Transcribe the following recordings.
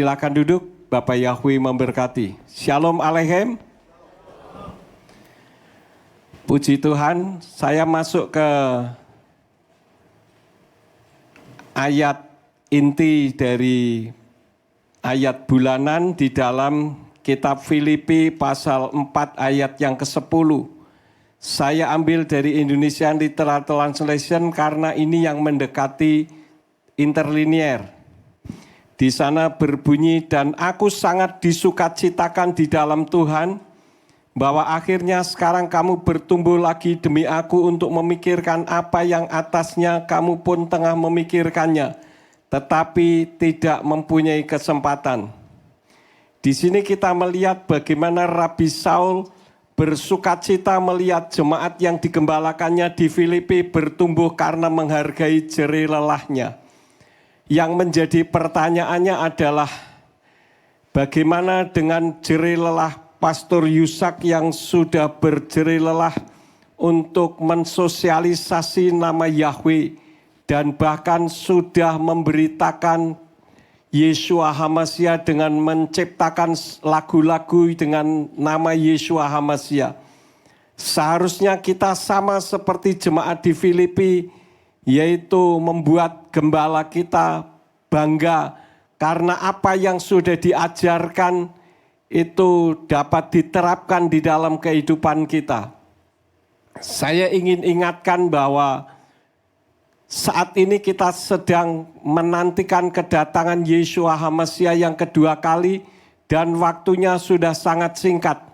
Silakan duduk, Bapak Yahweh memberkati. Shalom Aleichem. Puji Tuhan, saya masuk ke ayat inti dari ayat bulanan di dalam kitab Filipi pasal 4 ayat yang ke-10. Saya ambil dari Indonesian Literal Translation karena ini yang mendekati interlinear. Di sana berbunyi, dan aku sangat disukacitakan di dalam Tuhan, bahwa akhirnya sekarang kamu bertumbuh lagi demi aku untuk memikirkan apa yang atasnya kamu pun tengah memikirkannya, tetapi tidak mempunyai kesempatan. Di sini kita melihat bagaimana Rabi Saul bersukacita melihat jemaat yang digembalakannya di Filipi bertumbuh karena menghargai jerih lelahnya. Yang menjadi pertanyaannya adalah bagaimana dengan jerih lelah Pastor Yusak yang sudah berjerih lelah untuk mensosialisasi nama Yahweh dan bahkan sudah memberitakan Yeshua HaMashiach dengan menciptakan lagu-lagu dengan nama Yeshua HaMashiach. Seharusnya kita sama seperti jemaat di Filipi, yaitu membuat gembala kita bangga karena apa yang sudah diajarkan itu dapat diterapkan di dalam kehidupan kita. Saya ingin ingatkan bahwa saat ini kita sedang menantikan kedatangan Yeshua HaMashiach yang kedua kali dan waktunya sudah sangat singkat.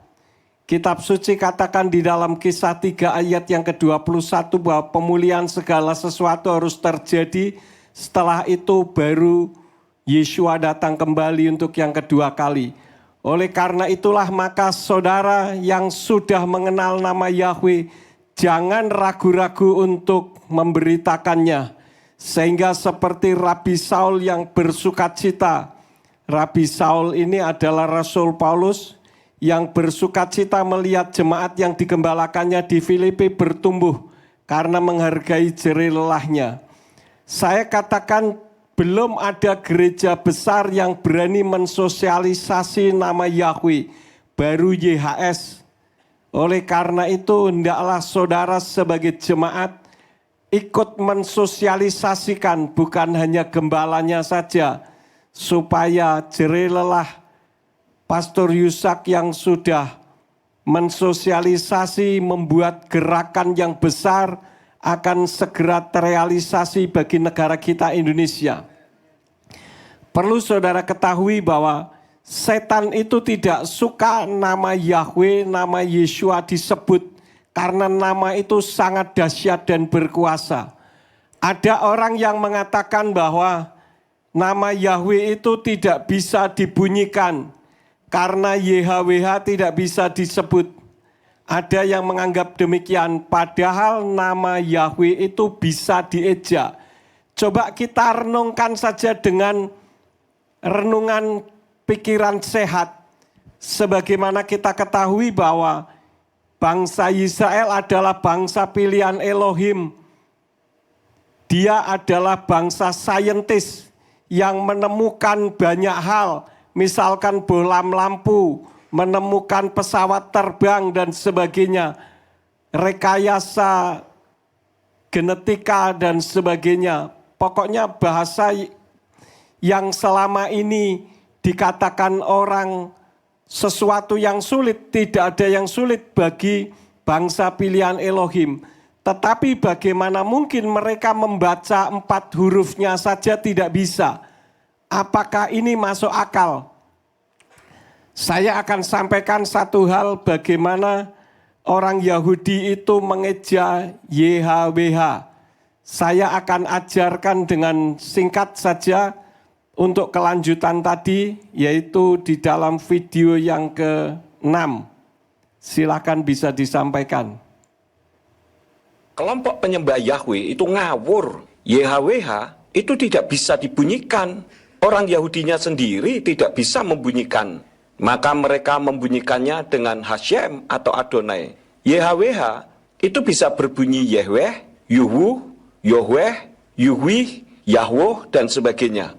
Kitab suci katakan di dalam Kisah 3 ayat yang ke-21 bahwa pemulihan segala sesuatu harus terjadi, setelah itu baru Yeshua datang kembali untuk yang kedua kali. Oleh karena itulah maka saudara yang sudah mengenal nama Yahweh, jangan ragu-ragu untuk memberitakannya. Sehingga seperti Rabi Saul yang bersukacita. Rabi Saul ini adalah Rasul Paulus yang bersukacita melihat jemaat yang digembalakannya di Filipi bertumbuh karena menghargai jerih lelahnya. Saya katakan belum ada gereja besar yang berani mensosialisasi nama Yahweh, baru YHS. Oleh karena itu hendaklah saudara sebagai jemaat ikut mensosialisasikan bukan hanya gembalanya saja, supaya jerih lelah Pastor Yusak yang sudah mensosialisasi membuat gerakan yang besar akan segera terrealisasi bagi negara kita Indonesia. Perlu saudara ketahui bahwa setan itu tidak suka nama Yahweh, nama Yeshua disebut karena nama itu sangat dahsyat dan berkuasa. Ada orang yang mengatakan bahwa nama Yahweh itu tidak bisa dibunyikan karena YHWH tidak bisa disebut. Ada yang menganggap demikian, padahal nama Yahweh itu bisa diejak. Coba kita renungkan saja dengan renungan pikiran sehat. Sebagaimana kita ketahui bahwa bangsa Israel adalah bangsa pilihan Elohim. Dia adalah bangsa saintis yang menemukan banyak hal, misalkan bohlam lampu, menemukan pesawat terbang dan sebagainya, rekayasa genetika dan sebagainya. Pokoknya bahasa yang selama ini dikatakan orang sesuatu yang sulit, tidak ada yang sulit bagi bangsa pilihan Elohim. Tetapi bagaimana mungkin mereka membaca 4 hurufnya saja tidak bisa? Apakah ini masuk akal? Saya akan sampaikan satu hal bagaimana orang Yahudi itu mengeja YHWH. Saya akan ajarkan dengan singkat saja untuk kelanjutan tadi, yaitu di dalam video yang ke-6. Silakan bisa disampaikan. Kelompok penyembah Yahweh itu ngawur. YHWH itu tidak bisa dibunyikan. Orang Yahudinya sendiri tidak bisa membunyikan. Maka mereka membunyikannya dengan Hashem atau Adonai. YHWH itu bisa berbunyi Yahweh, Yuhu, Yohweh, Yuhwih, Yahwoh, dan sebagainya.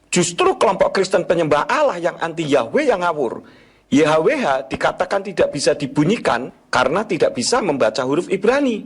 Justru kelompok Kristen penyembah Allah yang anti Yahweh yang ngawur. YHWH dikatakan tidak bisa dibunyikan karena tidak bisa membaca huruf Ibrani.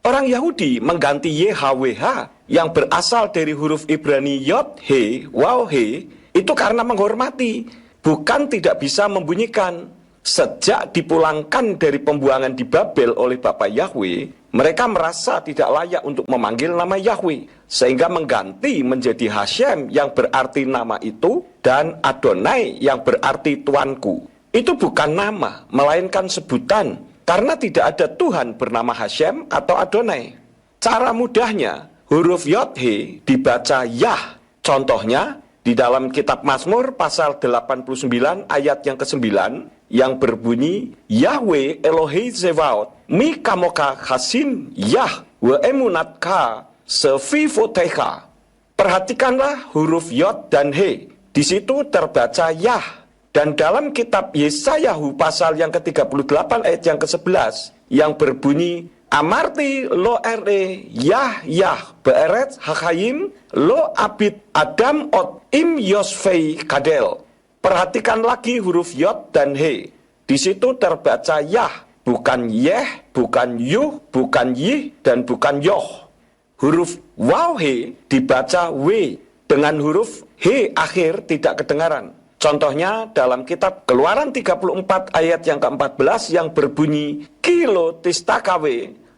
Orang Yahudi mengganti YHWH yang berasal dari huruf Ibrani Yod, He, Waw, He itu karena menghormati, bukan tidak bisa membunyikan. Sejak dipulangkan dari pembuangan di Babel oleh Bapak Yahweh, mereka merasa tidak layak untuk memanggil nama Yahweh, sehingga mengganti menjadi Hashem yang berarti nama itu, dan Adonai yang berarti Tuanku. Itu bukan nama, melainkan sebutan, karena tidak ada Tuhan bernama Hashem atau Adonai. Cara mudahnya, huruf Yod-He dibaca Yah. Contohnya, di dalam kitab Mazmur pasal 89 ayat yang ke-9, yang berbunyi, Yahweh Elohei Zevaot, mi kamoka hasin Yah wa emunatka sevivotecha. Perhatikanlah huruf Yod dan He. Di situ terbaca Yah. Dan dalam kitab Yesayahu pasal yang ke-38 ayat yang ke-11, yang berbunyi, Amarti lo ere Yah Yah beeret hakayim lo abid Adam ot im yosfei kadel. Perhatikan lagi huruf Yod dan He. Di situ terbaca Yah, bukan Yeh, bukan Yuh, bukan Yih, dan bukan Yoh. Huruf Waw He dibaca W, dengan huruf He akhir tidak kedengaran. Contohnya dalam kitab Keluaran 34 ayat yang ke-14 yang berbunyi, Kilo tistakawe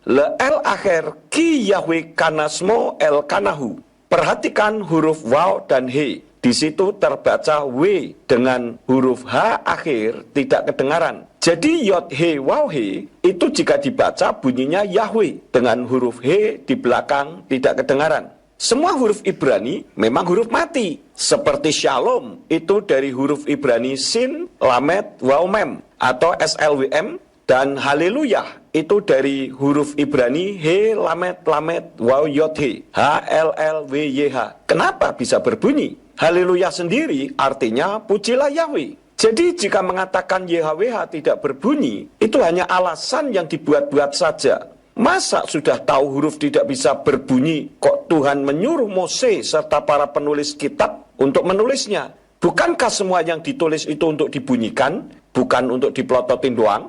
le el akhir ki Yahweh kanasmo el kanahu. Perhatikan huruf Waw dan He. Di situ terbaca W dengan huruf H akhir tidak kedengaran. Jadi Yod He Waw He itu jika dibaca bunyinya Yahweh dengan huruf He di belakang tidak kedengaran. Semua huruf Ibrani memang huruf mati. Seperti Shalom itu dari huruf Ibrani Sin, Lamed, Waw Mem atau SLWM, dan Haleluya itu dari huruf Ibrani He, Lamed, Lamed, Waw, Yod, He, HLLWYH. Kenapa bisa berbunyi? Haleluya sendiri artinya pujilah Yahweh. Jadi jika mengatakan YHWH tidak berbunyi, itu hanya alasan yang dibuat-buat saja. Masa sudah tahu huruf tidak bisa berbunyi, kok Tuhan menyuruh Mose serta para penulis kitab untuk menulisnya? Bukankah semua yang ditulis itu untuk dibunyikan, bukan untuk dipelototin doang?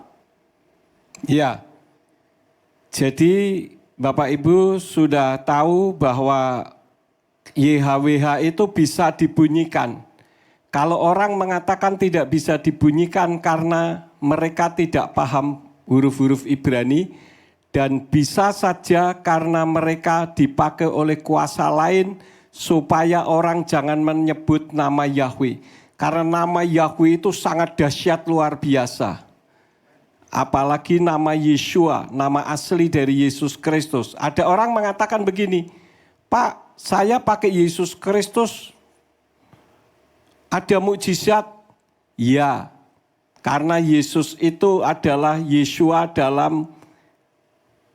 Ya, jadi Bapak Ibu sudah tahu bahwa YHWH itu bisa dibunyikan. Kalau orang mengatakan tidak bisa dibunyikan karena mereka tidak paham huruf-huruf Ibrani, dan bisa saja karena mereka dipakai oleh kuasa lain supaya orang jangan menyebut nama Yahweh. Karena nama Yahweh itu sangat dahsyat luar biasa. Apalagi nama Yeshua, nama asli dari Yesus Kristus. Ada orang mengatakan begini, Pak, saya pakai Yesus Kristus, ada mukjizat? Ya, karena Yesus itu adalah Yeshua dalam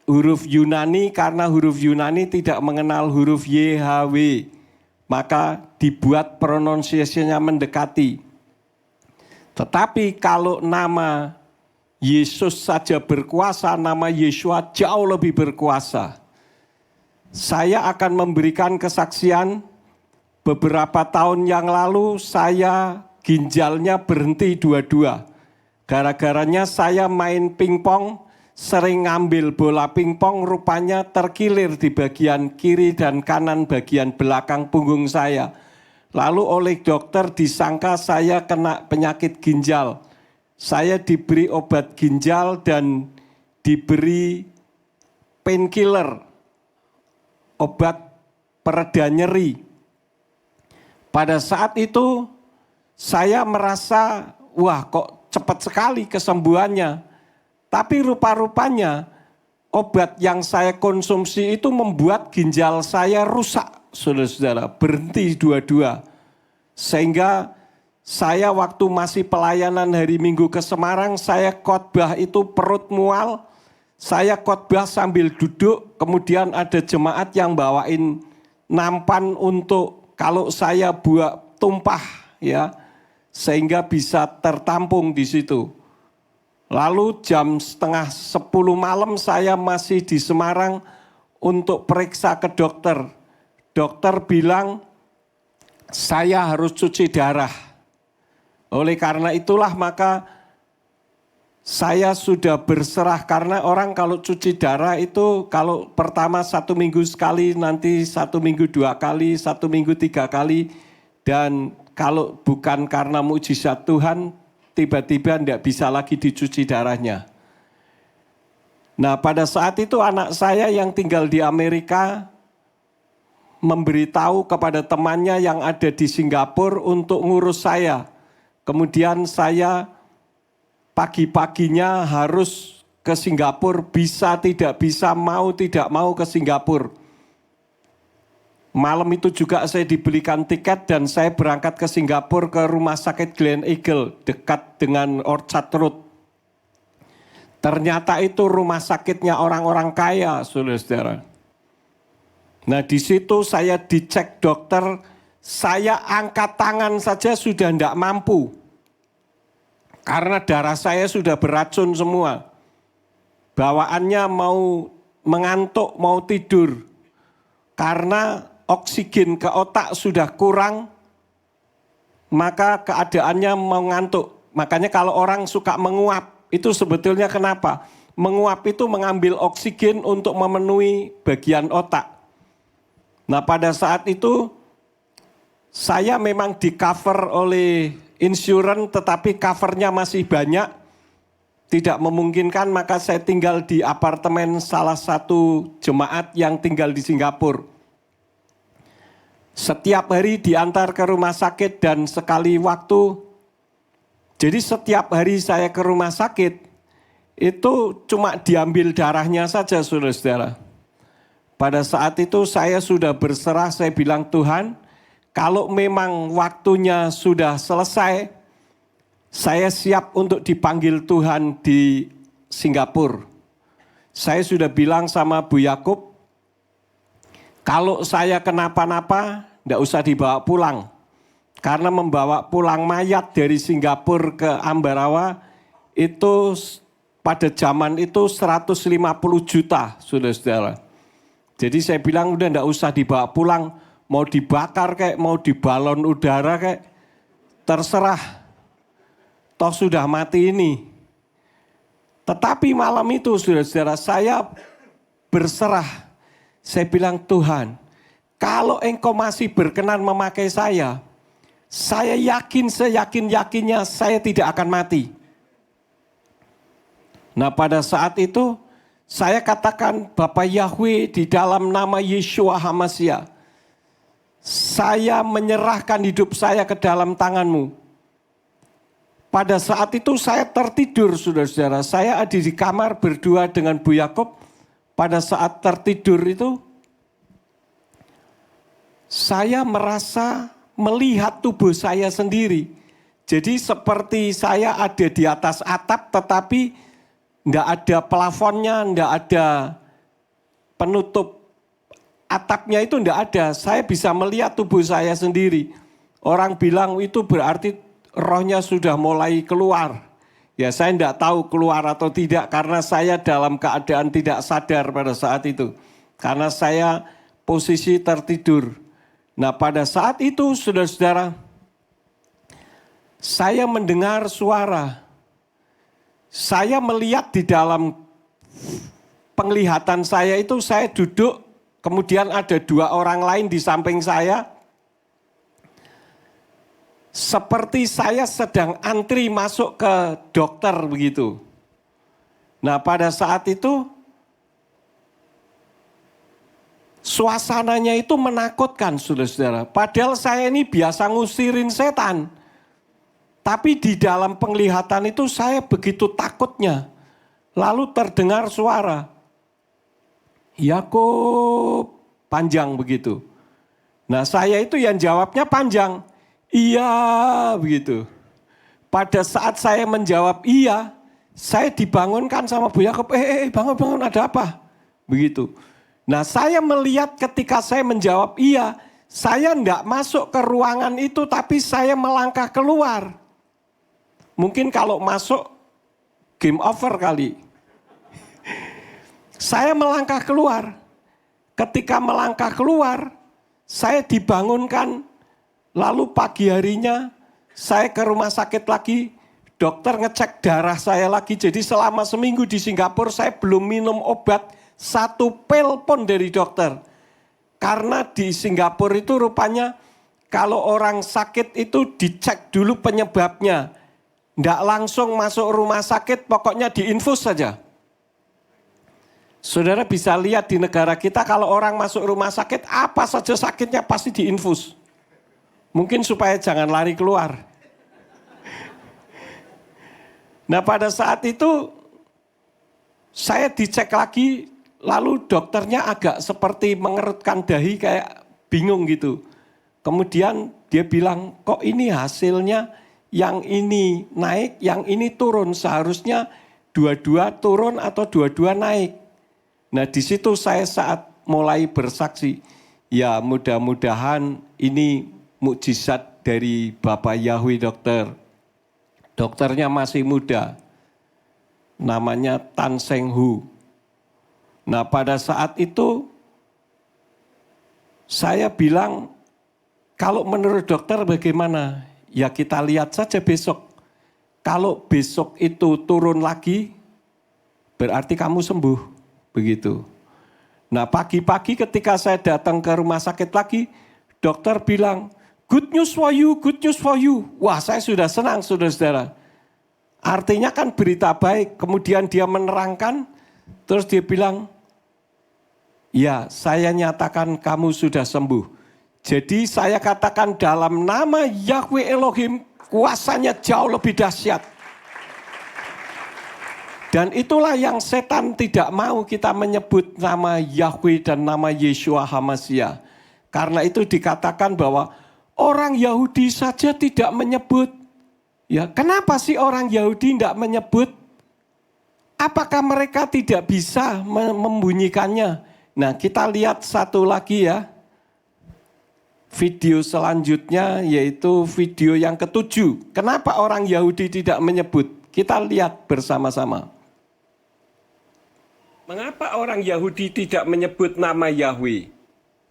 huruf Yunani, karena huruf Yunani tidak mengenal huruf YHW, maka dibuat pronunciation-nya mendekati. Tetapi kalau nama Yesus saja berkuasa, nama Yeshua jauh lebih berkuasa. Saya akan memberikan kesaksian, beberapa tahun yang lalu saya ginjalnya berhenti dua-dua. Gara-garanya saya main pingpong, sering ngambil bola pingpong, rupanya terkilir di bagian kiri dan kanan bagian belakang punggung saya. Lalu oleh dokter disangka saya kena penyakit ginjal. Saya diberi obat ginjal dan diberi painkiller, obat pereda nyeri. Pada saat itu saya merasa, wah kok cepat sekali kesembuhannya. Tapi rupa-rupanya obat yang saya konsumsi itu membuat ginjal saya rusak, saudara-saudara, berhenti dua-dua. Sehingga saya waktu masih pelayanan hari Minggu ke Semarang, saya khotbah itu perut mual, saya khotbah sambil duduk, kemudian ada jemaat yang bawain nampan untuk kalau saya buat tumpah, ya, sehingga bisa tertampung di situ. Lalu jam 9:30 malam saya masih di Semarang untuk periksa ke dokter. Dokter bilang saya harus cuci darah. Oleh karena itulah maka saya sudah berserah, karena orang kalau cuci darah itu kalau pertama 1 minggu sekali, nanti 1 minggu 2 kali, 1 minggu 3 kali. Dan kalau bukan karena mukjizat Tuhan, tiba-tiba tidak bisa lagi dicuci darahnya. Nah, pada saat itu anak saya yang tinggal di Amerika memberitahu kepada temannya yang ada di Singapura untuk ngurus saya. Kemudian saya pagi-paginya harus ke Singapura, bisa tidak bisa, mau tidak mau ke Singapura. Malam itu juga saya dibelikan tiket dan saya berangkat ke Singapura, ke rumah sakit Glen Eagle dekat dengan Orchard Road. Ternyata itu rumah sakitnya orang-orang kaya, saudara-saudara. Nah, di situ saya dicek dokter, saya angkat tangan saja sudah tidak mampu. Karena darah saya sudah beracun semua. Bawaannya mau mengantuk, mau tidur. Karena oksigen ke otak sudah kurang, maka keadaannya mau ngantuk. Makanya kalau orang suka menguap, itu sebetulnya kenapa? Menguap itu mengambil oksigen untuk memenuhi bagian otak. Nah, pada saat itu saya memang di cover oleh insurance, tetapi covernya masih banyak, tidak memungkinkan, maka saya tinggal di apartemen salah satu jemaat yang tinggal di Singapura. Setiap hari diantar ke rumah sakit dan sekali waktu, jadi setiap hari saya ke rumah sakit, itu cuma diambil darahnya saja, saudara-saudara. Pada saat itu saya sudah berserah, saya bilang, Tuhan, kalau memang waktunya sudah selesai, saya siap untuk dipanggil Tuhan di Singapura. Saya sudah bilang sama Bu Yakub, kalau saya kenapa-napa, tidak usah dibawa pulang. Karena membawa pulang mayat dari Singapura ke Ambarawa, itu pada zaman itu 150 juta, saudara-saudara. Jadi saya bilang udah enggak usah dibawa pulang, mau dibakar kayak, mau dibalon udara kayak, terserah. Toh sudah mati ini. Tetapi malam itu saudara-saudara saya berserah. Saya bilang, Tuhan, kalau Engkau masih berkenan memakai saya yakin seyakin-yakinnya saya tidak akan mati. Nah, pada saat itu saya katakan, Bapa Yahweh, di dalam nama Yeshua HaMashiach, saya menyerahkan hidup saya ke dalam tangan-Mu. Pada saat itu saya tertidur, saudara-saudara. Saya ada di kamar berdua dengan Bu Yakub. Pada saat tertidur itu, saya merasa melihat tubuh saya sendiri. Jadi seperti saya ada di atas atap, tetapi enggak ada plafonnya, enggak ada penutup atapnya, itu enggak ada. Saya bisa melihat tubuh saya sendiri. Orang bilang itu berarti rohnya sudah mulai keluar. Ya, saya enggak tahu keluar atau tidak karena saya dalam keadaan tidak sadar pada saat itu. Karena saya posisi tertidur. Nah, pada saat itu saudara-saudara, saya mendengar suara. Saya melihat di dalam penglihatan saya itu, saya duduk, kemudian ada 2 orang lain di samping saya. Seperti saya sedang antri masuk ke dokter begitu. Nah, pada saat itu, suasananya itu menakutkan, saudara-saudara. Padahal saya ini biasa ngusirin setan. Tapi di dalam penglihatan itu saya begitu takutnya. Lalu terdengar suara, Yakub, panjang begitu. Nah, saya itu yang jawabnya panjang, iya begitu. Pada saat saya menjawab iya, saya dibangunkan sama Bu Yakub, bangun, ada apa? Begitu. Nah, saya melihat ketika saya menjawab iya, saya enggak masuk ke ruangan itu, tapi saya melangkah keluar. Mungkin kalau masuk, game over kali. Saya melangkah keluar. Ketika melangkah keluar, saya dibangunkan. Lalu pagi harinya saya ke rumah sakit lagi, dokter ngecek darah saya lagi. Jadi selama seminggu di Singapura saya belum minum obat 1 pil pun dari dokter. Karena di Singapura itu rupanya kalau orang sakit itu dicek dulu penyebabnya. Nggak langsung masuk rumah sakit, pokoknya diinfus saja. Saudara bisa lihat di negara kita kalau orang masuk rumah sakit, apa saja sakitnya pasti diinfus. Mungkin supaya jangan lari keluar. Nah pada saat itu saya dicek lagi, lalu dokternya agak seperti mengerutkan dahi kayak bingung gitu. Kemudian dia bilang, kok ini hasilnya yang ini naik, yang ini turun. Seharusnya dua-dua turun atau dua-dua naik. Nah di situ saya saat mulai bersaksi, ya mudah-mudahan ini mukjizat dari Bapak Yahweh dokter. Dokternya masih muda, namanya Tan Seng Hu. Nah pada saat itu saya bilang, kalau menurut dokter bagaimana? Ya kita lihat saja besok. Kalau besok itu turun lagi, berarti kamu sembuh. Begitu. Nah pagi-pagi ketika saya datang ke rumah sakit lagi, dokter bilang, good news for you, good news for you. Wah saya sudah senang saudara-saudara. Artinya kan berita baik. Kemudian dia menerangkan, terus dia bilang, ya saya nyatakan kamu sudah sembuh. Jadi saya katakan dalam nama Yahweh Elohim, kuasanya jauh lebih dahsyat. Dan itulah yang setan tidak mau kita menyebut nama Yahweh dan nama Yeshua HaMashiach. Karena itu dikatakan bahwa orang Yahudi saja tidak menyebut. Ya, kenapa sih orang Yahudi tidak menyebut? Apakah mereka tidak bisa membunyikannya? Nah, kita lihat satu lagi ya. Video selanjutnya yaitu video yang ke-7. Kenapa orang Yahudi tidak menyebut? Kita lihat bersama-sama. Mengapa orang Yahudi tidak menyebut nama Yahweh?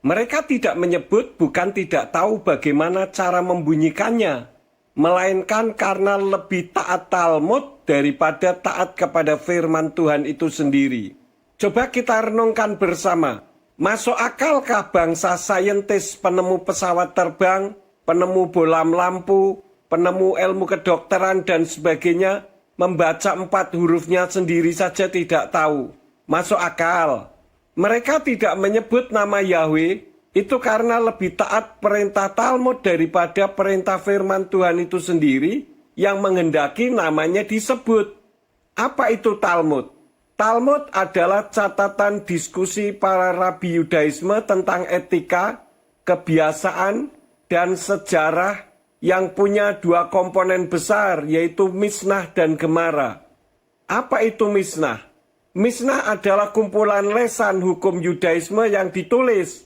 Mereka tidak menyebut bukan tidak tahu bagaimana cara membunyikannya, melainkan karena lebih taat Talmud daripada taat kepada firman Tuhan itu sendiri. Coba kita renungkan bersama. Masuk akalkah bangsa saintis, penemu pesawat terbang, penemu bolam lampu, penemu ilmu kedokteran dan sebagainya, membaca 4 hurufnya sendiri saja tidak tahu? Masuk akal. Mereka tidak menyebut nama Yahweh itu karena lebih taat perintah Talmud daripada perintah firman Tuhan itu sendiri yang menghendaki namanya disebut. Apa itu Talmud? Talmud adalah catatan diskusi para rabi Yudaisme tentang etika, kebiasaan, dan sejarah yang punya 2 komponen besar, yaitu Misnah dan Gemara. Apa itu Misnah? Misnah adalah kumpulan lesan hukum Yudaisme yang ditulis.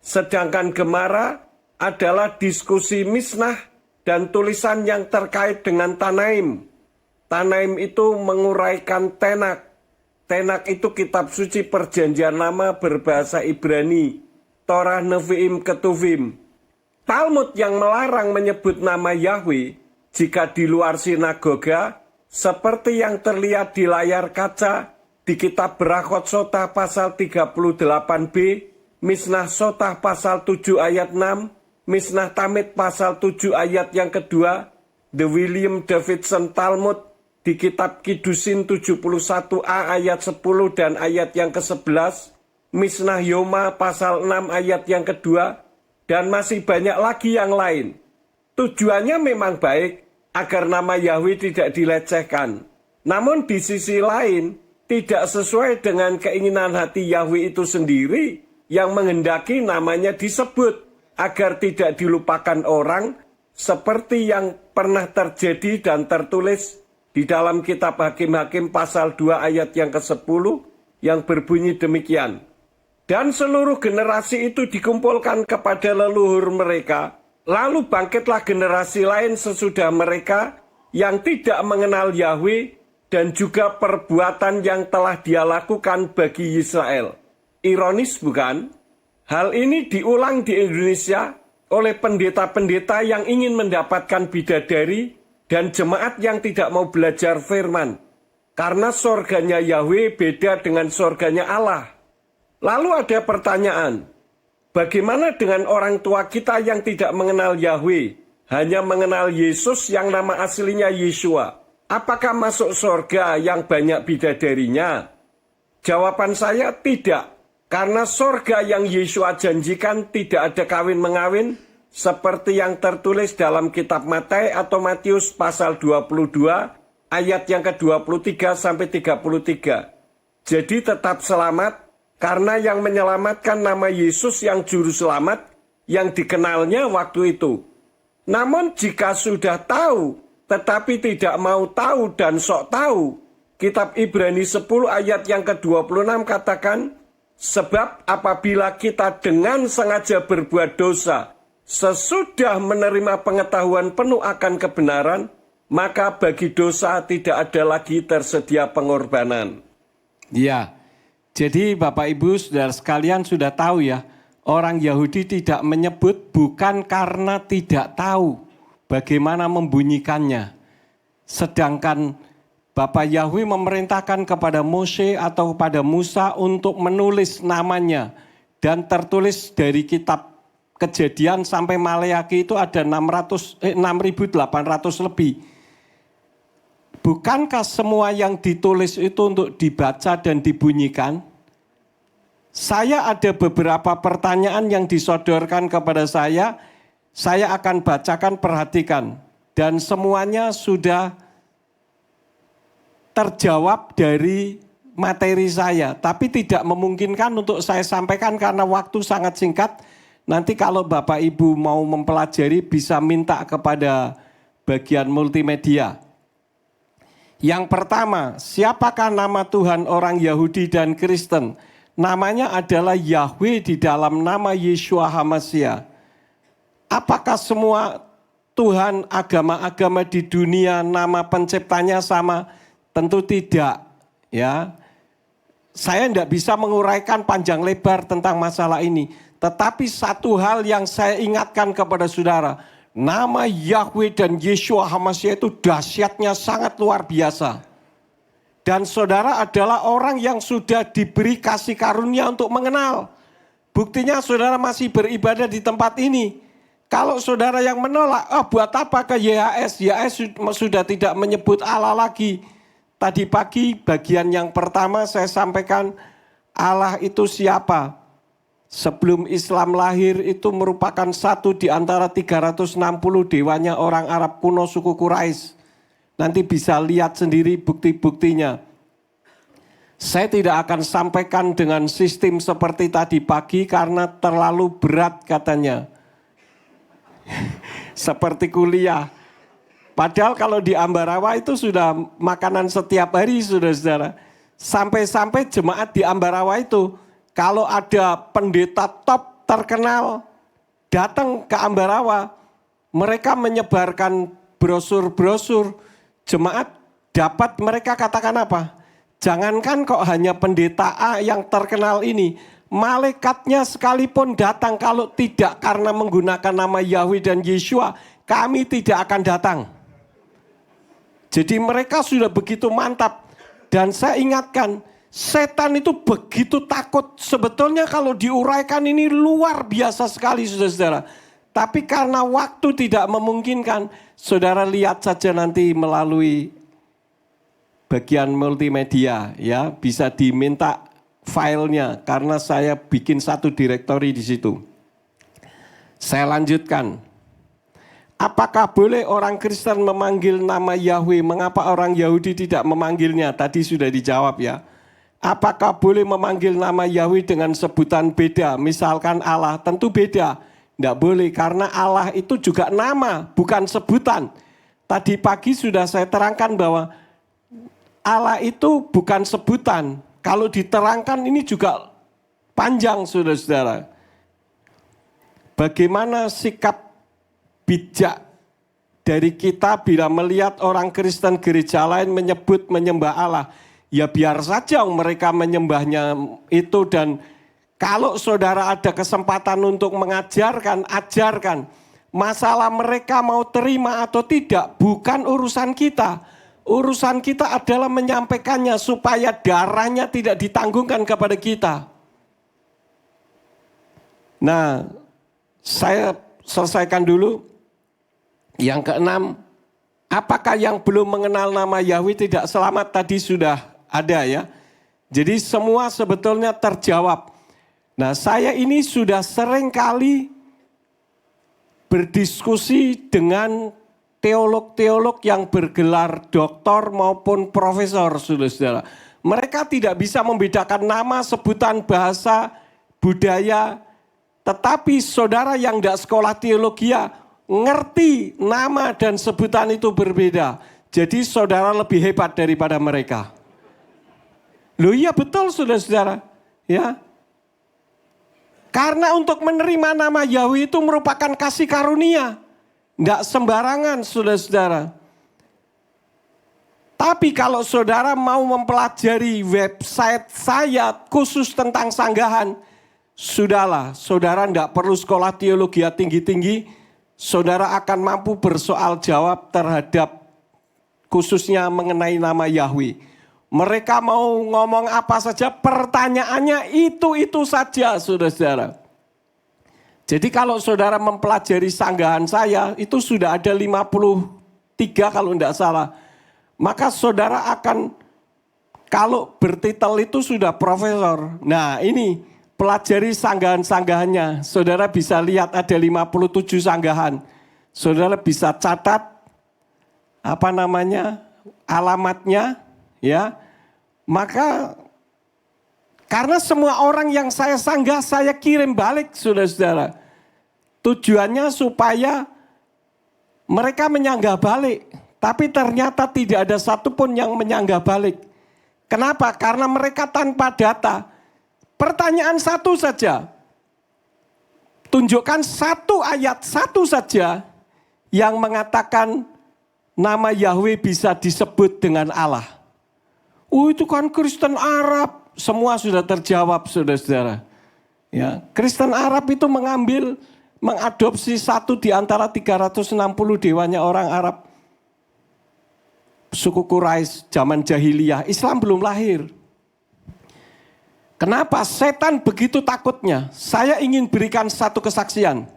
Sedangkan Gemara adalah diskusi Misnah dan tulisan yang terkait dengan Tanaim. Tanaim itu menguraikan Tenak. Tenak itu kitab suci perjanjian lama berbahasa Ibrani, Torah, Nevi'im, Ketuvim. Talmud yang melarang menyebut nama Yahweh jika di luar sinagoga, seperti yang terlihat di layar kaca di kitab Berachot Sotah pasal 38b, Misnah Sotah pasal 7 ayat 6, Misnah Tamid pasal 7 ayat yang kedua, The William Davidson Talmud di kitab Kidusin 71a ayat 10 dan ayat yang ke-11, Misnah Yoma pasal 6 ayat yang kedua, dan masih banyak lagi yang lain. Tujuannya memang baik agar nama Yahweh tidak dilecehkan. Namun di sisi lain, tidak sesuai dengan keinginan hati Yahweh itu sendiri yang menghendaki namanya disebut agar tidak dilupakan orang seperti yang pernah terjadi dan tertulis di dalam kitab Hakim-Hakim pasal 2 ayat yang ke-10 yang berbunyi demikian. Dan seluruh generasi itu dikumpulkan kepada leluhur mereka, lalu bangkitlah generasi lain sesudah mereka yang tidak mengenal Yahweh dan juga perbuatan yang telah dia lakukan bagi Israel. Ironis bukan? Hal ini diulang di Indonesia oleh pendeta-pendeta yang ingin mendapatkan bidadari dan jemaat yang tidak mau belajar firman. Karena sorganya Yahweh beda dengan sorganya Allah. Lalu ada pertanyaan, bagaimana dengan orang tua kita yang tidak mengenal Yahweh, hanya mengenal Yesus yang nama aslinya Yeshua? Apakah masuk sorga yang banyak bidadarinya? Jawaban saya tidak, karena sorga yang Yeshua janjikan tidak ada kawin-mengawin, seperti yang tertulis dalam kitab Matius atau Matius pasal 22, ayat yang ke-23 sampai 33. Jadi tetap selamat, karena yang menyelamatkan nama Yesus yang juru selamat, yang dikenalnya waktu itu. Namun jika sudah tahu, tetapi tidak mau tahu dan sok tahu, kitab Ibrani 10 ayat yang ke-26 katakan, sebab apabila kita dengan sengaja berbuat dosa, sesudah menerima pengetahuan penuh akan kebenaran, maka bagi dosa tidak ada lagi tersedia pengorbanan. Ya, jadi Bapak Ibu Saudara sekalian sudah tahu ya, orang Yahudi tidak menyebut bukan karena tidak tahu bagaimana membunyikannya. Sedangkan Bapak Yahweh memerintahkan kepada Mose atau kepada Musa untuk menulis namanya. Dan tertulis dari kitab Kejadian sampai Maleaki itu ada 6.800 lebih. Bukankah semua yang ditulis itu untuk dibaca dan dibunyikan? Saya ada beberapa pertanyaan yang disodorkan kepada saya akan bacakan, perhatikan. Dan semuanya sudah terjawab dari materi saya. Tapi tidak memungkinkan untuk saya sampaikan karena waktu sangat singkat. Nanti kalau Bapak Ibu mau mempelajari bisa minta kepada bagian multimedia. Yang pertama, siapakah nama Tuhan orang Yahudi dan Kristen? Namanya adalah Yahweh di dalam nama Yeshua HaMashiach. Apakah semua Tuhan agama-agama di dunia nama penciptanya sama? Tentu tidak. Ya, saya tidak bisa menguraikan panjang lebar tentang masalah ini. Tetapi satu hal yang saya ingatkan kepada saudara, nama Yahweh dan Yeshua HaMashiach itu dahsyatnya sangat luar biasa. Dan saudara adalah orang yang sudah diberi kasih karunia untuk mengenal. Buktinya saudara masih beribadah di tempat ini. Kalau saudara yang menolak, buat apa ke YHS? YHS sudah tidak menyebut Allah lagi. Tadi pagi bagian yang pertama saya sampaikan Allah itu siapa? Sebelum Islam lahir itu merupakan satu di antara 360 dewanya orang Arab kuno suku Quraisy. Nanti bisa lihat sendiri bukti-buktinya. Saya tidak akan sampaikan dengan sistem seperti tadi pagi karena terlalu berat katanya. Seperti kuliah. Padahal kalau di Ambarawa itu sudah makanan setiap hari saudara-saudara. Sampai-sampai jemaat di Ambarawa itu, kalau ada pendeta top terkenal datang ke Ambarawa, mereka menyebarkan brosur-brosur, jemaat dapat mereka katakan apa? Jangankan kok hanya pendeta A yang terkenal ini, malaikatnya sekalipun datang kalau tidak karena menggunakan nama Yahweh dan Yeshua, kami tidak akan datang. Jadi mereka sudah begitu mantap. Dan saya ingatkan, setan itu begitu takut. Sebetulnya kalau diuraikan ini luar biasa sekali saudara-saudara. Tapi karena waktu tidak memungkinkan, saudara lihat saja nanti melalui bagian multimedia, ya, bisa diminta filenya karena saya bikin satu direktori di situ. Saya lanjutkan. Apakah boleh orang Kristen memanggil nama Yahweh? Mengapa orang Yahudi tidak memanggilnya? Tadi sudah dijawab ya. Apakah boleh memanggil nama Yahweh dengan sebutan beda? Misalkan Allah, tentu beda. Tidak boleh karena Allah itu juga nama, bukan sebutan. Tadi pagi sudah saya terangkan bahwa Allah itu bukan sebutan. Kalau diterangkan ini juga panjang saudara-saudara. Bagaimana sikap bijak dari kita bila melihat orang Kristen gereja lain menyembah Allah. Ya biar saja mereka menyembahnya itu dan Kalau saudara ada kesempatan untuk mengajarkan, ajarkan. Masalah mereka mau terima atau tidak bukan urusan kita. Urusan kita adalah menyampaikannya supaya darahnya tidak ditanggungkan kepada kita. Nah, saya selesaikan dulu. Yang keenam, apakah yang belum mengenal nama Yahweh tidak selamat? Tadi sudah ada ya. Jadi semua sebetulnya terjawab. Nah, saya ini sudah sering kali berdiskusi dengan teolog-teolog yang bergelar doktor maupun profesor, saudara-saudara. Mereka tidak bisa membedakan nama, sebutan, bahasa, budaya. Tetapi saudara yang tidak sekolah teologi ngerti nama dan sebutan itu berbeda. Jadi saudara lebih hebat daripada mereka. Loh iya betul saudara-saudara. Ya. Karena untuk menerima nama Yahweh itu merupakan kasih karunia. Tidak sembarangan saudara-saudara. Tapi kalau saudara mau mempelajari website saya khusus tentang sanggahan, sudahlah, saudara tidak perlu sekolah teologi tinggi-tinggi, saudara akan mampu bersoal jawab terhadap khususnya mengenai nama Yahweh. Mereka mau ngomong apa saja, pertanyaannya itu saja, saudara-saudara. Jadi kalau saudara mempelajari sanggahan saya, itu sudah ada 53 kalau tidak salah. Maka saudara akan, kalau bertitel itu sudah profesor. Nah ini, pelajari sanggahan-sanggahannya. Saudara bisa lihat ada 57 sanggahan. Saudara bisa catat, alamatnya, ya. Maka karena semua orang yang saya sanggah saya kirim balik saudara-saudara. Tujuannya supaya mereka menyanggah balik. Tapi ternyata tidak ada satupun yang menyanggah balik. Kenapa? Karena mereka tanpa data. Pertanyaan satu saja. Tunjukkan satu ayat, satu saja yang mengatakan nama Yahweh bisa disebut dengan Allah. Itu kan Kristen Arab. Semua sudah terjawab saudara-saudara. Ya, Kristen Arab itu mengadopsi satu di antara 360 dewanya orang Arab. Suku Quraisy zaman jahiliyah, Islam belum lahir. Kenapa setan begitu takutnya? Saya ingin berikan satu kesaksian.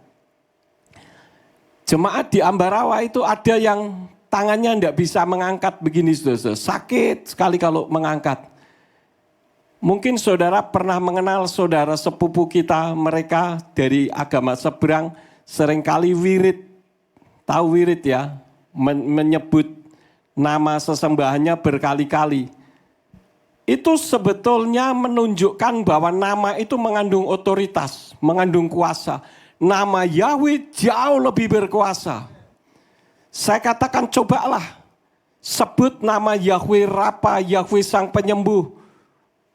Jemaat di Ambarawa itu ada yang tangannya tidak bisa mengangkat begini, saudara. Sakit sekali kalau mengangkat. Mungkin saudara pernah mengenal saudara sepupu kita, mereka dari agama seberang, seringkali wirid. Tahu wirid ya? Menyebut nama sesembahannya berkali-kali. Itu sebetulnya menunjukkan bahwa nama itu mengandung otoritas, mengandung kuasa. Nama Yahweh jauh lebih berkuasa. Saya katakan cobalah sebut nama Yahweh Rapa, Yahweh Sang Penyembuh.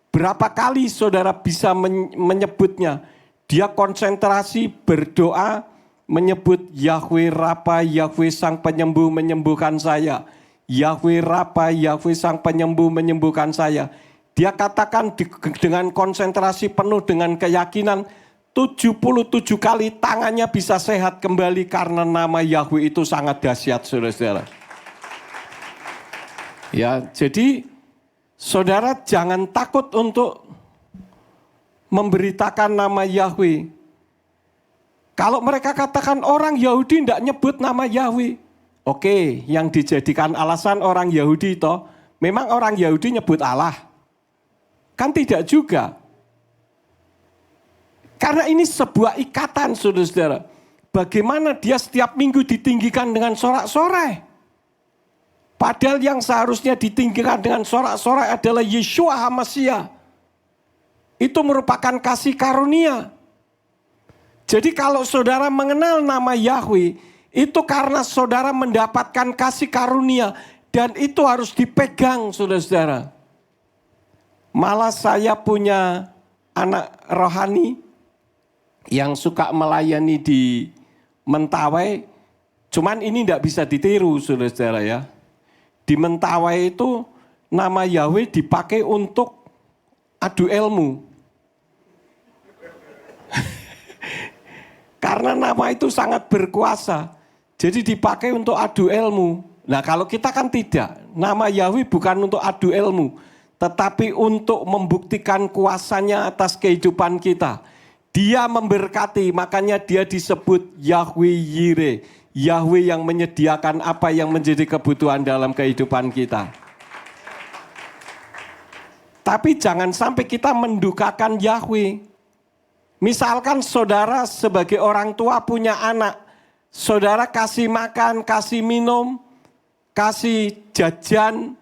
Berapa kali saudara bisa menyebutnya? Dia konsentrasi berdoa menyebut Yahweh Rapa, Yahweh Sang Penyembuh menyembuhkan saya. Yahweh Rapa, Yahweh Sang Penyembuh menyembuhkan saya. Dia katakan dengan konsentrasi penuh dengan keyakinan 77 kali tangannya bisa sehat kembali karena nama Yahweh itu sangat dahsyat saudara-saudara. Ya, jadi saudara jangan takut untuk memberitakan nama Yahweh. Kalau mereka katakan orang Yahudi tidak nyebut nama Yahweh. Oke, yang dijadikan alasan orang Yahudi itu, memang orang Yahudi nyebut Allah. Kan tidak juga. Karena ini sebuah ikatan saudara-saudara. Bagaimana dia setiap minggu ditinggikan dengan sorak-sorai. Padahal yang seharusnya ditinggikan dengan sorak-sorai adalah Yeshua HaMashiach. Itu merupakan kasih karunia. Jadi kalau saudara mengenal nama Yahweh, itu karena saudara mendapatkan kasih karunia. Dan itu harus dipegang saudara-saudara. Malah saya punya anak rohani yang suka melayani di Mentawai, cuman ini tidak bisa ditiru saudara-saudara ya. Di Mentawai itu nama Yahweh dipakai untuk adu ilmu. Karena nama itu sangat berkuasa. Jadi dipakai untuk adu ilmu. Nah kalau kita kan tidak. Nama Yahweh bukan untuk adu ilmu. Tetapi untuk membuktikan kuasanya atas kehidupan kita. Dia memberkati, makanya dia disebut Yahweh Yireh. Yahweh yang menyediakan apa yang menjadi kebutuhan dalam kehidupan kita. Tapi jangan sampai kita mendukakan Yahweh. Misalkan saudara sebagai orang tua punya anak. Saudara kasih makan, kasih minum, kasih jajan,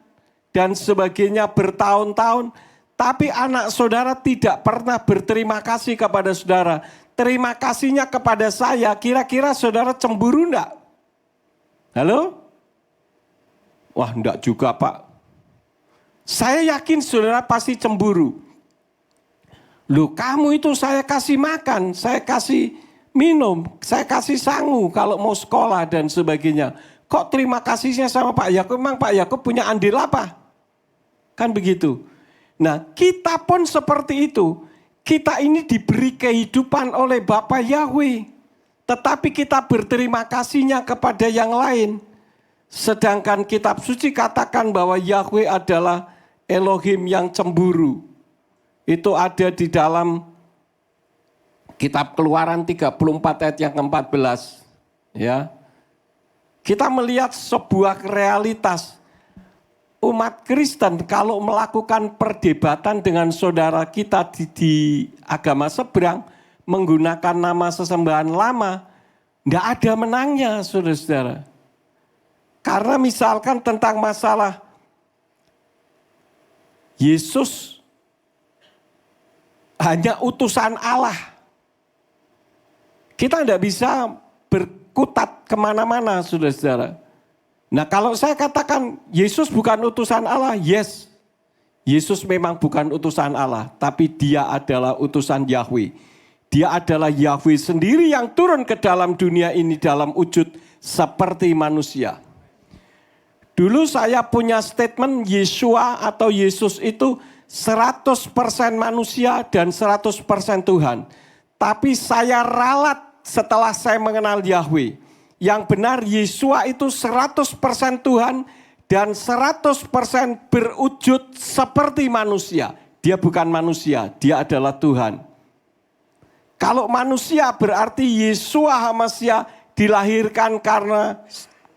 dan sebagainya bertahun-tahun. Tapi anak saudara tidak pernah berterima kasih kepada saudara. Terima kasihnya kepada saya, kira-kira saudara cemburu enggak? Halo? Wah enggak juga Pak. Saya yakin saudara pasti cemburu. Loh kamu itu saya kasih makan, saya kasih minum, saya kasih sangu kalau mau sekolah dan sebagainya. Kok terima kasihnya sama Pak Yakub? Memang Pak Yakub punya andil apa? Kan begitu. Nah kita pun seperti itu. Kita ini diberi kehidupan oleh Bapa Yahweh. Tetapi kita berterima kasihnya kepada yang lain. Sedangkan kitab suci katakan bahwa Yahweh adalah Elohim yang cemburu. Itu ada di dalam kitab Keluaran 34 ayat yang ke-14. Ya. Kita melihat sebuah realitas. Umat Kristen kalau melakukan perdebatan dengan saudara kita di agama seberang, menggunakan nama sesembahan lama, enggak ada menangnya saudara-saudara. Karena misalkan tentang masalah Yesus hanya utusan Allah. Kita enggak bisa berkutat kemana-mana saudara-saudara. Nah kalau saya katakan Yesus bukan utusan Allah, yes. Yesus memang bukan utusan Allah, tapi dia adalah utusan Yahweh. Dia adalah Yahweh sendiri yang turun ke dalam dunia ini dalam wujud seperti manusia. Dulu saya punya statement Yeshua atau Yesus itu 100% manusia dan 100% Tuhan. Tapi saya ralat setelah saya mengenal Yahweh. Yang benar Yeshua itu 100% Tuhan dan 100% berwujud seperti manusia. Dia bukan manusia, dia adalah Tuhan. Kalau manusia berarti Yeshua HaMashiach dilahirkan karena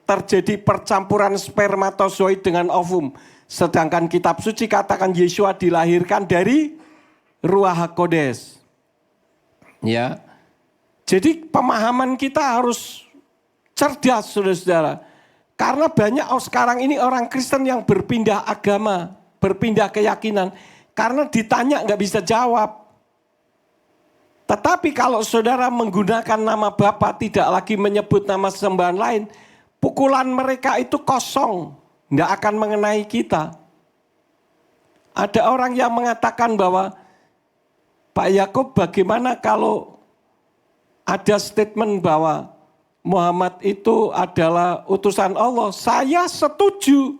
terjadi percampuran spermatozoid dengan ovum. Sedangkan kitab suci katakan Yeshua dilahirkan dari Ruach HaKodes. Ya. Jadi pemahaman kita harus cerdas saudara-saudara. Karena banyak sekarang ini orang Kristen yang berpindah agama, berpindah keyakinan. Karena ditanya nggak bisa jawab. Tetapi kalau saudara menggunakan nama Bapa tidak lagi menyebut nama sembahan lain, pukulan mereka itu kosong, nggak akan mengenai kita. Ada orang yang mengatakan bahwa Pak Yakub bagaimana kalau ada statement bahwa Muhammad itu adalah utusan Allah. Saya setuju.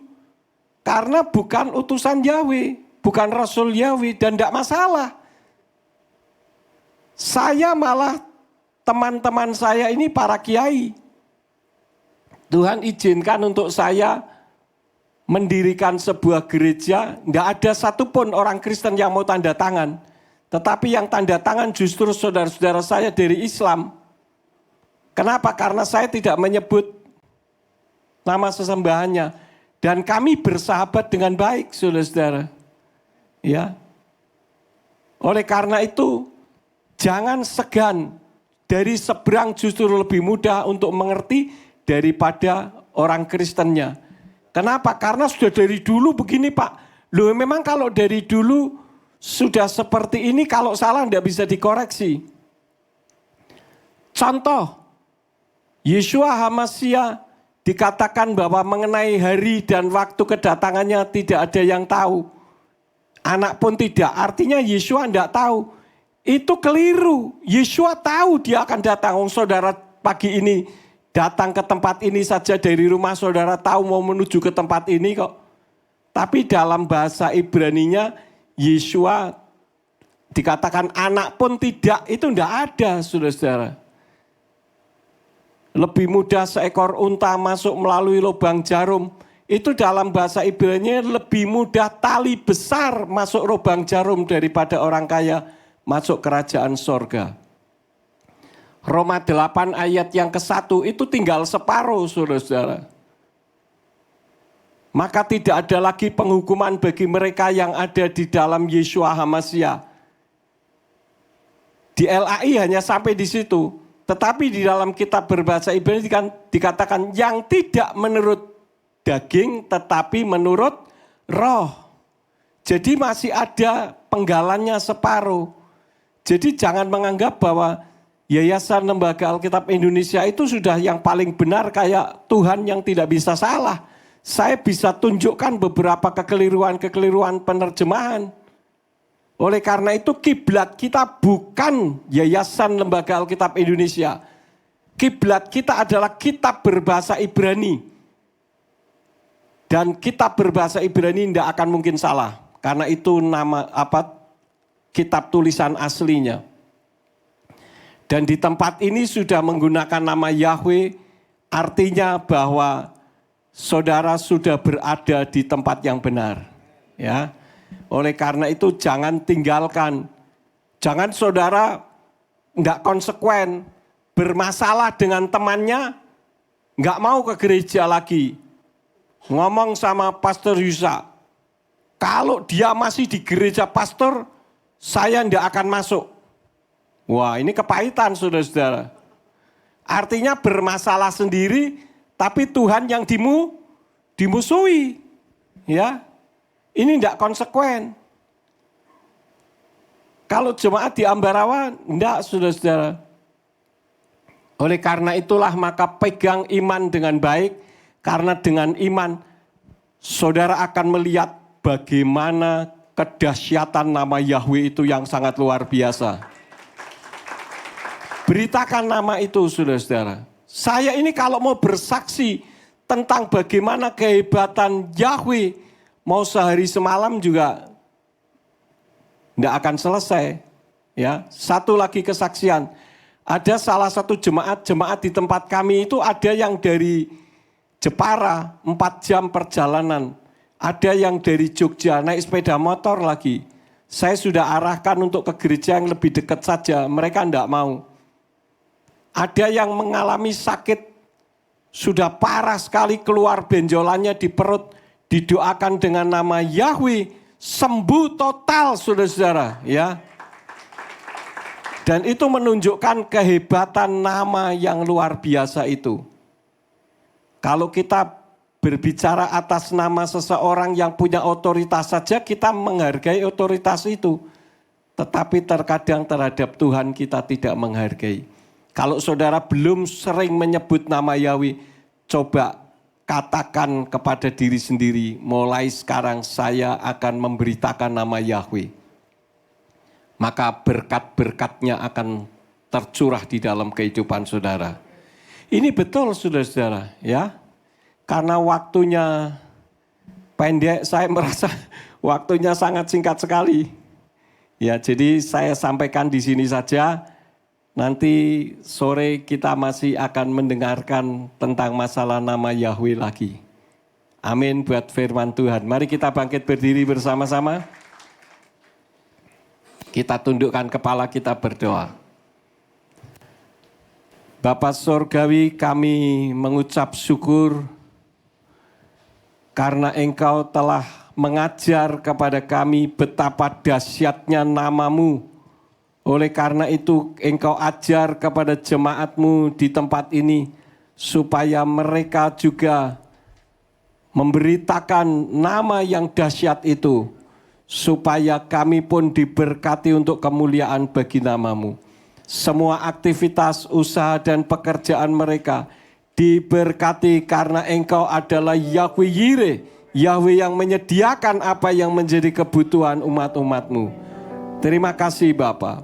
Karena bukan utusan Yahweh. Bukan Rasul Yahweh. Dan tidak masalah. Saya malah teman-teman saya ini para kiai. Tuhan izinkan untuk saya mendirikan sebuah gereja. Tidak ada satupun orang Kristen yang mau tanda tangan. Tetapi yang tanda tangan justru saudara-saudara saya dari Islam. Kenapa? Karena saya tidak menyebut nama sesembahannya. Dan kami bersahabat dengan baik, saudara-saudara. Ya. Oleh karena itu, jangan segan. Dari seberang justru lebih mudah untuk mengerti daripada orang Kristennya. Kenapa? Karena sudah dari dulu begini Pak. Loh memang kalau dari dulu sudah seperti ini, kalau salah tidak bisa dikoreksi. Contoh. Yeshua HaMashiach dikatakan bahwa mengenai hari dan waktu kedatangannya tidak ada yang tahu. Anak pun tidak, artinya Yeshua tidak tahu. Itu keliru, Yeshua tahu dia akan datang. Saudara pagi ini datang ke tempat ini saja dari rumah saudara tahu mau menuju ke tempat ini kok. Tapi dalam bahasa Ibraninya Yeshua dikatakan anak pun tidak, itu tidak ada saudara-saudara. Lebih mudah seekor unta masuk melalui lubang jarum. Itu dalam bahasa Ibrani lebih mudah tali besar masuk lubang jarum daripada orang kaya masuk kerajaan sorga. Roma 8 ayat yang ke-1 itu tinggal separuh, saudara-saudara. Maka tidak ada lagi penghukuman bagi mereka yang ada di dalam Yeshua HaMasyiah. Di LAI hanya sampai di situ. Tetapi di dalam kitab berbahasa Ibrani dikatakan yang tidak menurut daging tetapi menurut roh. Jadi masih ada penggalannya separuh. Jadi jangan menganggap bahwa Yayasan Lembaga Alkitab Indonesia itu sudah yang paling benar kayak Tuhan yang tidak bisa salah. Saya bisa tunjukkan beberapa kekeliruan-kekeliruan penerjemahan. Oleh karena itu kiblat kita bukan Yayasan Lembaga Alkitab Indonesia. Kiblat kita adalah kitab berbahasa Ibrani. Dan kitab berbahasa Ibrani tidak akan mungkin salah. Karena itu nama kitab tulisan aslinya. Dan di tempat ini sudah menggunakan nama Yahweh. Artinya bahwa saudara sudah berada di tempat yang benar. Ya. Oleh karena itu jangan tinggalkan. Jangan saudara nggak konsekuen. Bermasalah dengan temannya. Nggak mau ke gereja lagi. Ngomong sama Pastor Yusa, kalau dia masih di gereja pastor, saya tidak akan masuk. Wah, ini kepahitan saudara-saudara. Artinya bermasalah sendiri, tapi Tuhan yang dimusuhi. Ya, ini tidak konsekuen. Kalau jemaat di Ambarawa, tidak saudara-saudara. Oleh karena itulah maka pegang iman dengan baik. Karena dengan iman, saudara akan melihat bagaimana kedahsyatan nama Yahweh itu yang sangat luar biasa. Beritakan nama itu, saudara-saudara. Saya ini kalau mau bersaksi tentang bagaimana kehebatan Yahweh, mau sehari semalam juga tidak akan selesai. Ya, satu lagi kesaksian. Ada salah satu jemaat di tempat kami itu ada yang dari Jepara, 4 jam perjalanan. Ada yang dari Jogja, naik sepeda motor lagi. Saya sudah arahkan untuk ke gereja yang lebih dekat saja, mereka tidak mau. Ada yang mengalami sakit, sudah parah sekali keluar benjolannya di perut. Didoakan dengan nama Yahweh, sembuh total saudara-saudara. Ya. Dan itu menunjukkan kehebatan nama yang luar biasa itu. Kalau kita berbicara atas nama seseorang yang punya otoritas saja, kita menghargai otoritas itu. Tetapi terkadang terhadap Tuhan kita tidak menghargai. Kalau saudara belum sering menyebut nama Yahweh, coba katakan kepada diri sendiri, mulai sekarang saya akan memberitakan nama Yahweh. Maka berkat-berkatnya akan tercurah di dalam kehidupan saudara. Ini betul saudara-saudara ya. Karena waktunya pendek, saya merasa waktunya sangat singkat sekali. Ya, jadi saya sampaikan di sini saja. Nanti sore kita masih akan mendengarkan tentang masalah nama Yahweh lagi. Amin buat firman Tuhan. Mari kita bangkit berdiri bersama-sama. Kita tundukkan kepala, kita berdoa. Bapa Surgawi, kami mengucap syukur karena Engkau telah mengajar kepada kami betapa dahsyatnya nama-Mu. Oleh karena itu Engkau ajar kepada jemaat-Mu di tempat ini supaya mereka juga memberitakan nama yang dahsyat itu, supaya kami pun diberkati untuk kemuliaan bagi nama-Mu. Semua aktivitas, usaha, dan pekerjaan mereka diberkati karena Engkau adalah Yahweh Yireh, Yahweh yang menyediakan apa yang menjadi kebutuhan umat-umat-Mu. Terima kasih Bapa.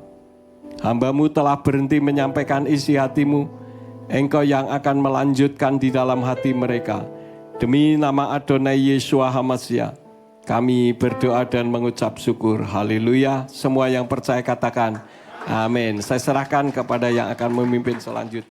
Hamba-Mu telah berhenti menyampaikan isi hati-Mu. Engkau yang akan melanjutkan di dalam hati mereka. Demi nama Adonai Yeshua HaMasyiah, kami berdoa dan mengucap syukur. Haleluya. Semua yang percaya katakan amin. Saya serahkan kepada yang akan memimpin selanjutnya.